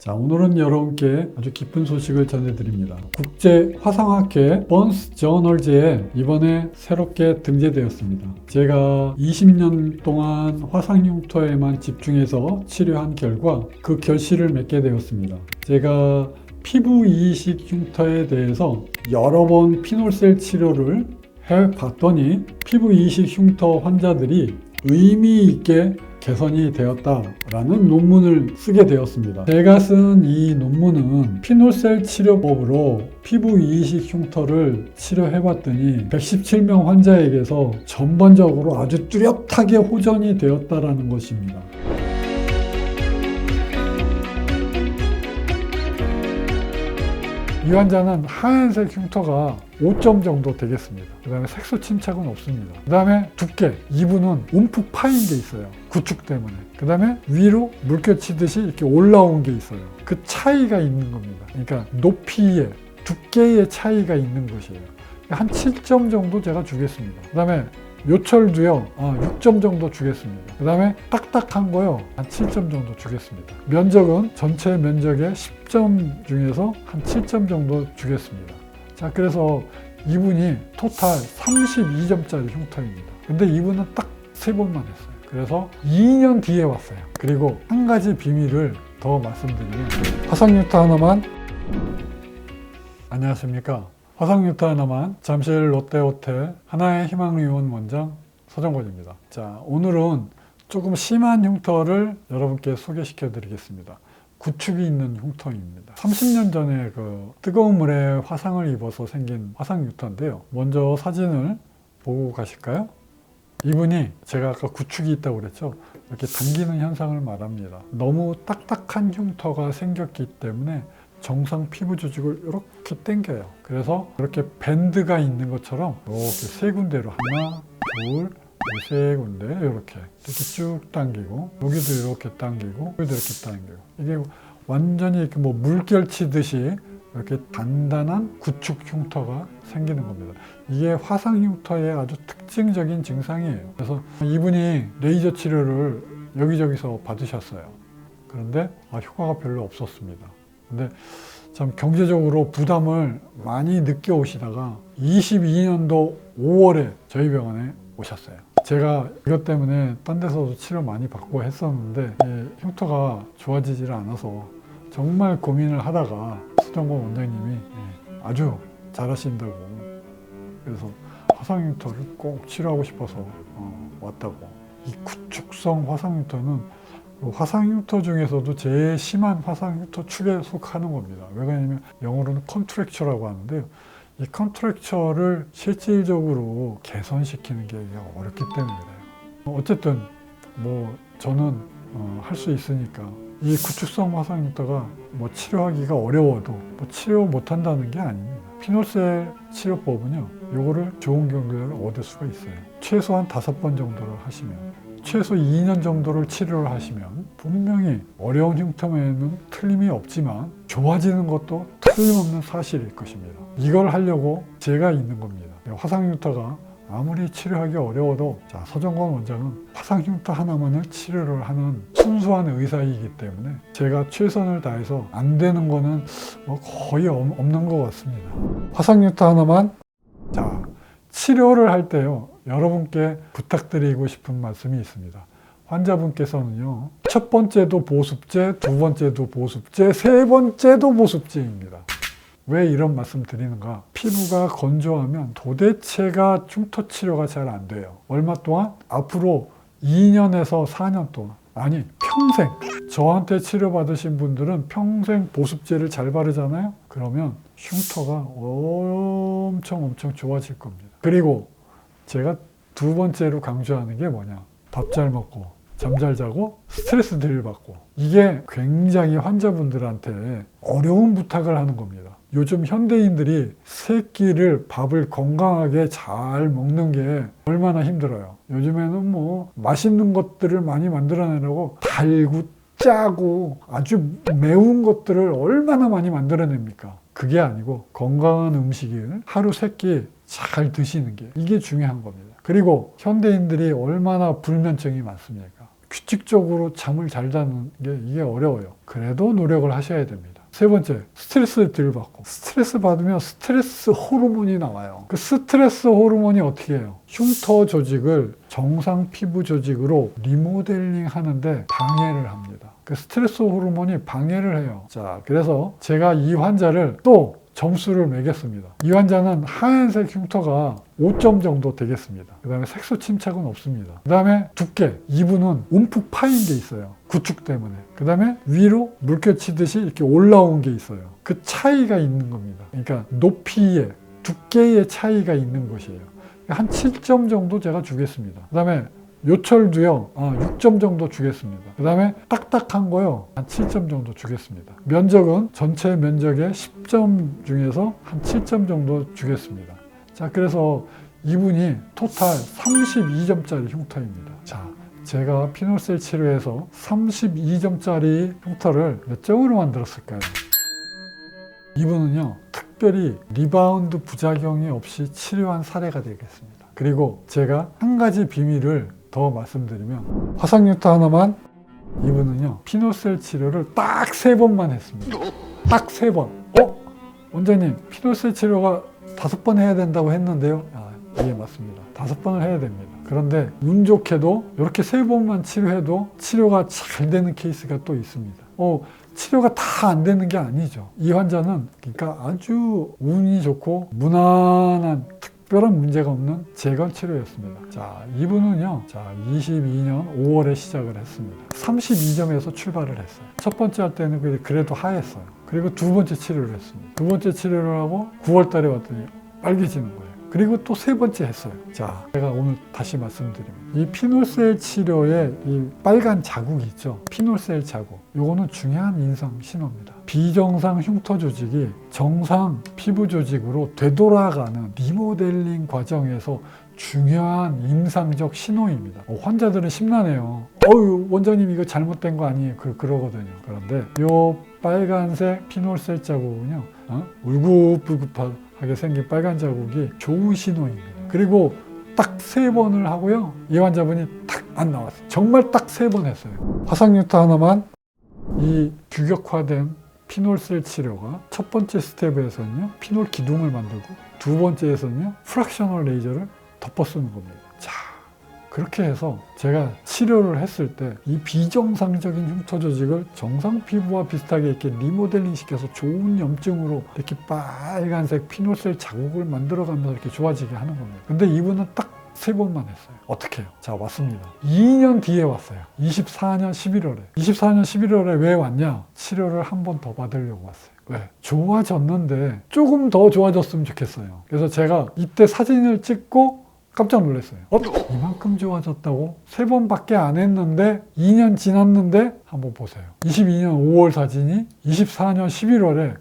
자, 오늘은 여러분께 아주 기쁜 소식을 전해드립니다. 국제 화상학회 번스 저널즈에 이번에 새롭게 등재되었습니다. 제가 20년 동안 화상 흉터에만 집중해서 치료한 결과 그 결실을 맺게 되었습니다. 제가 피부 이식 흉터에 대해서 여러 번 피놀셀 치료를 해봤더니 피부 이식 흉터 환자들이 의미 있게 개선이 되었다라는 논문을 쓰게 되었습니다. 제가 쓴 이 논문은 피놀셀 치료법으로 피부 이식 흉터를 치료해봤더니 117명 환자에게서 전반적으로 아주 뚜렷하게 호전이 되었다라는 것입니다. 이 환자는 하얀색 흉터가 5점 정도 되겠습니다. 그 다음에 색소 침착은 없습니다. 그 다음에 두께, 이분은 움푹 파인 게 있어요. 구축 때문에. 그 다음에 위로 물결치듯이 이렇게 올라온 게 있어요. 그 차이가 있는 겁니다. 그러니까 높이의, 두께의 차이가 있는 것이에요. 한 7점 정도 제가 주겠습니다. 그 다음에 요철도요, 6점 정도 주겠습니다. 그 다음에 딱딱한 거요, 한 7점 정도 주겠습니다. 면적은 전체 면적의 10점 중에서 한 7점 정도 주겠습니다. 자, 그래서 이분이 토탈 32점짜리 흉터입니다. 근데 이분은 딱 3번만 했어요. 그래서 2년 뒤에 왔어요. 그리고 한 가지 비밀을 더 말씀드리면, 화상 흉터 하나만, 안녕하십니까. 화상 흉터 하나만, 잠실 롯데호텔 하나의 희망의원 원장 서정권입니다. 자, 오늘은 조금 심한 흉터를 여러분께 소개시켜 드리겠습니다. 구축이 있는 흉터입니다. 30년 전에 그 뜨거운 물에 화상을 입어서 생긴 화상 흉터인데요. 먼저 사진을 보고 가실까요? 이분이 제가 아까 구축이 있다고 그랬죠. 이렇게 당기는 현상을 말합니다. 너무 딱딱한 흉터가 생겼기 때문에 정상 피부 조직을 이렇게 당겨요. 그래서 이렇게 밴드가 있는 것처럼 이렇게 세 군데로 하나, 둘, 세 군데 이렇게 쭉 당기고, 여기도 이렇게 당기고, 여기도 이렇게 당기고, 이게 완전히 이렇게 뭐 물결치듯이 이렇게 단단한 구축 흉터가 생기는 겁니다. 이게 화상 흉터의 아주 특징적인 증상이에요. 그래서 이분이 레이저 치료를 여기저기서 받으셨어요. 그런데 효과가 별로 없었습니다. 근데 참 경제적으로 부담을 많이 느껴오시다가 22년도 5월에 저희 병원에 오셨어요. 제가 이것 때문에 딴 데서도 치료 많이 받고 했었는데 흉터가 좋아지질 않아서 정말 고민을 하다가 서정권 원장님이 아주 잘하신다고, 그래서 화상 흉터를 꼭 치료하고 싶어서 왔다고. 이 구축성 화상 흉터는 화상 흉터 중에서도 제일 심한 화상 흉터 축에 속하는 겁니다. 왜 그러냐면 영어로는 컨트랙처라고 하는데요. 이 컨트랙처를 실질적으로 개선시키는 게 어렵기 때문에 그래요. 어쨌든 뭐 저는 할 수 있으니까 이 구축성 화상 흉터가 뭐 치료하기가 어려워도 뭐 치료 못한다는 게 아닙니다. 피놀셀 치료법은요, 요거를 좋은 결과를 얻을 수가 있어요. 최소한 5번 정도를 하시면, 최소 2년 정도를 치료를 하시면 분명히 어려운 흉터에는 틀림이 없지만 좋아지는 것도 틀림없는 사실일 것입니다. 이걸 하려고 제가 있는 겁니다. 화상 흉터가 아무리 치료하기 어려워도, 자, 서정권 원장은 화상 흉터 하나만을 치료를 하는 순수한 의사이기 때문에 제가 최선을 다해서 안 되는 거는 뭐 거의 없는 것 같습니다. 화상 흉터 하나만, 자, 치료를 할 때요, 여러분께 부탁드리고 싶은 말씀이 있습니다. 환자분께서는요, 첫 번째도 보습제, 두 번째도 보습제, 세 번째도 보습제입니다. 왜 이런 말씀 드리는가? 피부가 건조하면 도대체가 흉터 치료가 잘 안 돼요. 얼마 동안? 앞으로 2년에서 4년 동안. 아니, 평생. 저한테 치료받으신 분들은 평생 보습제를 잘 바르잖아요? 그러면 흉터가 엄청 좋아질 겁니다. 그리고 제가 두 번째로 강조하는 게 뭐냐? 밥 잘 먹고, 잠 잘 자고, 스트레스 덜 받고. 이게 굉장히 환자분들한테 어려운 부탁을 하는 겁니다. 요즘 현대인들이 세 끼를 밥을 건강하게 잘 먹는 게 얼마나 힘들어요. 요즘에는 뭐 맛있는 것들을 많이 만들어내려고 달고 짜고 아주 매운 것들을 얼마나 많이 만들어냅니까? 그게 아니고 건강한 음식을 하루 3끼 잘 드시는 게, 이게 중요한 겁니다. 그리고 현대인들이 얼마나 불면증이 많습니까? 규칙적으로 잠을 잘 자는 게 이게 어려워요. 그래도 노력을 하셔야 됩니다. 세 번째, 스트레스를 덜 받고. 스트레스 받으면 스트레스 호르몬이 나와요. 그 스트레스 호르몬이 어떻게 해요? 흉터 조직을 정상 피부 조직으로 리모델링 하는데 방해를 합니다. 그 스트레스 호르몬이 방해를 해요. 자, 그래서 제가 이 환자를 또 점수를 매겼습니다. 이 환자는 하얀색 흉터가 5점 정도 되겠습니다. 그 다음에 색소 침착은 없습니다. 그 다음에 두께, 이분은 움푹 파인 게 있어요. 구축 때문에. 그 다음에 위로 물결치듯이 이렇게 올라온 게 있어요. 그 차이가 있는 겁니다. 그러니까 높이의, 두께의 차이가 있는 것이에요. 한 7점 정도 제가 주겠습니다. 그 다음에 요철도요, 6점 정도 주겠습니다. 그 다음에 딱딱한 거요, 한 7점 정도 주겠습니다. 면적은 전체 면적의 10점 중에서 한 7점 정도 주겠습니다. 자, 그래서 이분이 토탈 32점짜리 흉터입니다. 자, 제가 피놀셀 치료에서 32점짜리 흉터를 몇 점으로 만들었을까요? 이분은요, 특별히 리바운드 부작용이 없이 치료한 사례가 되겠습니다. 그리고 제가 한 가지 비밀을 더 말씀드리면, 화상뉴타 하나만 이분은요, 피놀셀 치료를 딱 3번만 했습니다. 딱 3번. 원장님, 피놀셀 치료가 5번 해야 된다고 했는데요. 예, 맞습니다. 5번을 해야 됩니다. 그런데 운 좋게도 이렇게 3번만 치료해도 치료가 잘 되는 케이스가 또 있습니다. 치료가 다 안 되는 게 아니죠. 이 환자는 그러니까 아주 운이 좋고 무난한 특별한 문제가 없는 재건 치료였습니다. 자, 이분은요, 22년 5월에 시작을 했습니다. 32점에서 출발을 했어요. 첫 번째 할 때는 그래도 하였어요. 그리고 두 번째 치료를 했습니다. 두 번째 치료를 하고 9월 달에 왔더니 빨개지는 거예요. 그리고 또 세 번째 했어요. 자, 제가 오늘 다시 말씀드리면, 이 피놀셀 치료에 이 빨간 자국이 있죠. 피놀셀 자국. 요거는 중요한 인상 신호입니다. 비정상 흉터 조직이 정상 피부 조직으로 되돌아가는 리모델링 과정에서 중요한 임상적 신호입니다. 환자들은 심란해요. 원장님 이거 잘못된 거 아니에요? 그러거든요. 그런데 요 빨간색 피놀셀 자국은요, 울긋불긋하게 생긴 빨간 자국이 좋은 신호입니다. 그리고 딱 3번을 하고요, 이 환자분이 딱 안 나왔어요. 정말 딱 3번 했어요. 화상뉴타 하나만 이 규격화된 피놀셀 치료가 첫 번째 스텝에서는요, 피놀 기둥을 만들고, 두 번째에서는요, 프락셔널 레이저를 덮어 쓰는 겁니다. 자, 그렇게 해서 제가 치료를 했을 때 이 비정상적인 흉터 조직을 정상 피부와 비슷하게 이렇게 리모델링 시켜서 좋은 염증으로 이렇게 빨간색 피놀셀 자국을 만들어가면서 이렇게 좋아지게 하는 겁니다. 근데 이분은 딱 3번만 했어요. 어떻게 해요? 자, 왔습니다. 2년 뒤에 왔어요. 24년 11월에. 24년 11월에 왜 왔냐? 치료를 한 번 더 받으려고 왔어요. 왜? 좋아졌는데 조금 더 좋아졌으면 좋겠어요. 그래서 제가 이때 사진을 찍고 깜짝 놀랐어요. 이만큼 좋아졌다고? 3번밖에 안 했는데 2년 지났는데 한번 보세요. 22년 5월 사진이 24년 11월에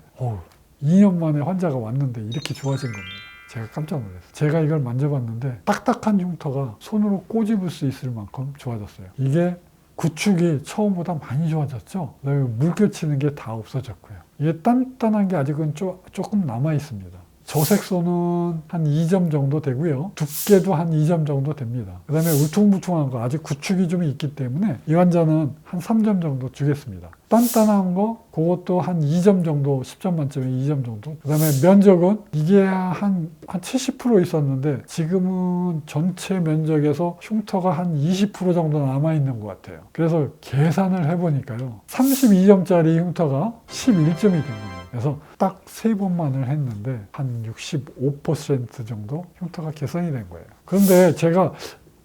2년 만에 환자가 왔는데 이렇게 좋아진 겁니다. 제가 깜짝 놀랐어요. 제가 이걸 만져봤는데 딱딱한 흉터가 손으로 꼬집을 수 있을 만큼 좋아졌어요. 이게 구축이 처음보다 많이 좋아졌죠. 그다음에 물결치는 게 다 없어졌고요. 이게 단단한 게 아직은 조금 남아 있습니다. 저색소는 한 2점 정도 되고요. 두께도 한 2점 정도 됩니다. 그 다음에 울퉁불퉁한 거, 아직 구축이 좀 있기 때문에 이 환자는 한 3점 정도 주겠습니다. 단단한 거, 그것도 한 2점 정도, 10점 만점에 2점 정도. 그 다음에 면적은 이게 한 70% 있었는데 지금은 전체 면적에서 흉터가 한 20% 정도 남아있는 것 같아요. 그래서 계산을 해보니까요, 32점짜리 흉터가 11점이 된 겁니다. 그래서 딱 3번만을 했는데 한 65% 정도 흉터가 개선이 된 거예요. 그런데 제가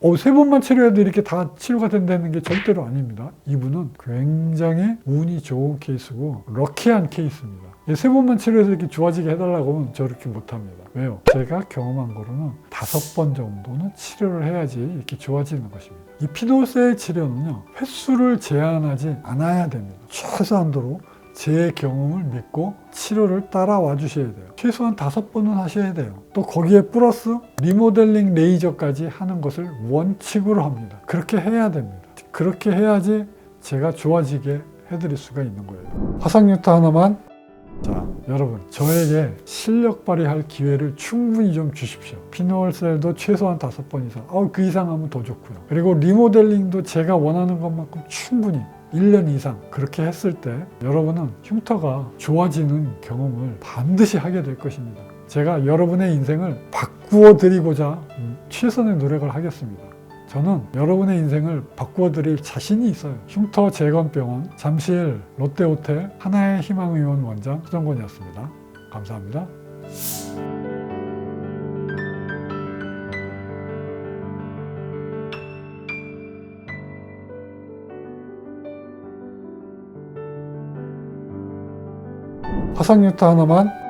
3번만 치료해도 이렇게 다 치료가 된다는 게 절대로 아닙니다. 이분은 굉장히 운이 좋은 케이스고 럭키한 케이스입니다. 3번만 치료해서 이렇게 좋아지게 해달라고 하면 저렇게 못합니다. 왜요? 제가 경험한 거로는 5번 정도는 치료를 해야지 이렇게 좋아지는 것입니다. 이 피놀셀 치료는요, 횟수를 제한하지 않아야 됩니다. 최소한도로 제 경험을 믿고 치료를 따라와 주셔야 돼요. 최소한 5번은 하셔야 돼요. 또 거기에 플러스 리모델링 레이저까지 하는 것을 원칙으로 합니다. 그렇게 해야 됩니다. 그렇게 해야지 제가 좋아지게 해드릴 수가 있는 거예요. 화상뉴타 하나만. 자, 여러분, 저에게 실력 발휘할 기회를 충분히 좀 주십시오. 피노얼셀도 최소한 5번 이상, 그 이상 하면 더 좋고요. 그리고 리모델링도 제가 원하는 것만큼 충분히 1년 이상 그렇게 했을 때 여러분은 흉터가 좋아지는 경험을 반드시 하게 될 것입니다. 제가 여러분의 인생을 바꾸어 드리고자 최선의 노력을 하겠습니다. 저는 여러분의 인생을 바꾸어 드릴 자신이 있어요. 흉터 재건병원 잠실 롯데호텔 하나의 희망의원 원장 서정권이었습니다. 감사합니다. 화상흉터 하나만